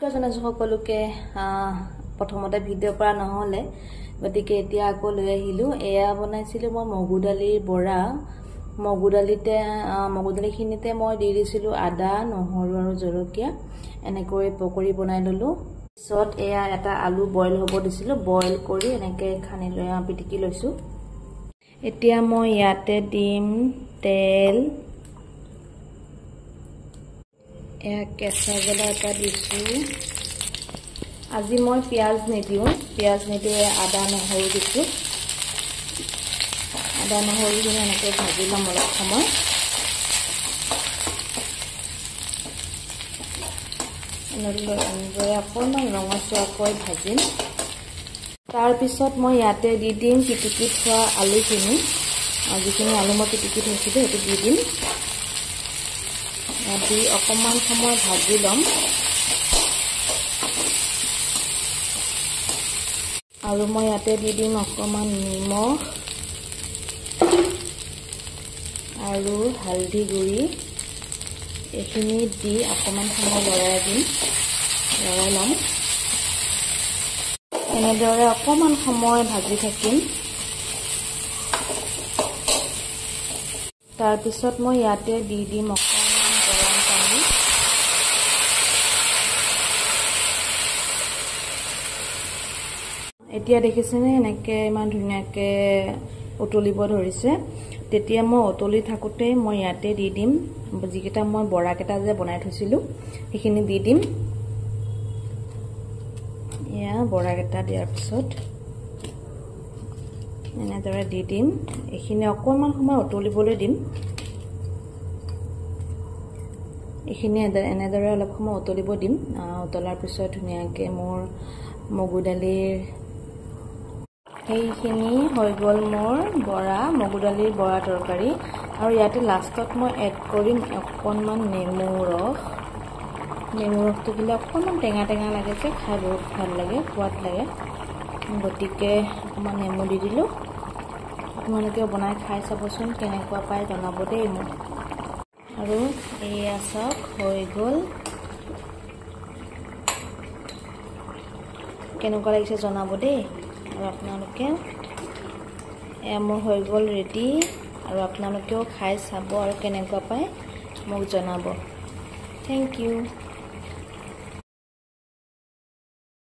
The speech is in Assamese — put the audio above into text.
জনাইছো সকলোকে প্ৰথমতে ভিডিঅ' পৰা নহলে গতিকে এতিয়া আকৌ লৈ আহিলো এয়া বনাইছিলো মই মগু দালিৰ বৰা মগু দালিখিনিতে মই দি দিছিলো আদা নহৰু আৰু জলকীয়া এনেকৈ পকৰি বনাই ললো পিছত এয়া এটা আলু বইল হ'ব দিছিলো বইল কৰি এনেকৈ খানি লৈ পিটিকি লৈছো এতিয়া মই ইয়াতে দিম তেল এয়া কেঁচা জ্বলা এটা দিছো আজি মই পিয়াজ নিদিও আদা নহৰু দিছো আদা নহৰু দিলে এনেকৈ ভাজি লম অলপ সময় এনেদৰে অকণমান ৰঙচুৱাকৈ ভাজিম তাৰপিছত মই ইয়াতে দি দিম পিটিকি থোৱা আলুখিনি যিখিনি আলু মই পিটিকি থৈছিলো সেইটো দি দিম দি অকণমান সময় ভাজি লম আৰু মই ইয়াতে দি দিম অকণমান নিমখ আৰু হালধি গুড়ি এইখিনি দি অকণমান সময় লৰাই ল'ম এনেদৰে অকণমান সময় ভাজি থাকিম তাৰপিছত মই ইয়াতে দি দিম অকণমান গৰম পানী এতিয়া দেখিছেনে এনেকৈ ইমান ধুনীয়াকৈ উতলিব ধৰিছে তেতিয়া মই উতলি থাকোঁতে মই ইয়াতে দি দিম যিকেইটা মই বৰাকেইটা যে বনাই থৈছিলোঁ সেইখিনি দি দিম এয়া বৰাকেইটা দিয়াৰ পিছত এনেদৰে দি দিম এইখিনি অকণমান সময় উতলিবলৈ দিম এইখিনি এনেদৰে অলপ সময় উতলিব দিম উতলাৰ পিছত ধুনীয়াকৈ মোৰ মগু দালিৰ এইখিনি হৈ গ'ল মোৰ মগু দালিৰ বৰা তৰকাৰী আৰু ইয়াতে লাষ্টত মই এড কৰিম অকণমান নেমু ৰসটো দিলে অকণমান টেঙা লাগে যে খাই বহুত ভাল লাগে সোৱাদ লাগে গতিকে অকণমান নেমু দি দিলোঁ আপোনালোকেও বনাই খাই চাবচোন কেনেকুৱা পায় জনাব দেই মোক আৰু এয়া চাওক হৈ গ'ল কেনেকুৱা লাগিছে জনাব দেই আৰু আপোনালোকে এয়া মোৰ হৈ গ'ল ৰেডি আৰু আপোনালোকেও খাই চাব আৰু কেনেকুৱা পায় মোক জনাব থেংক ইউ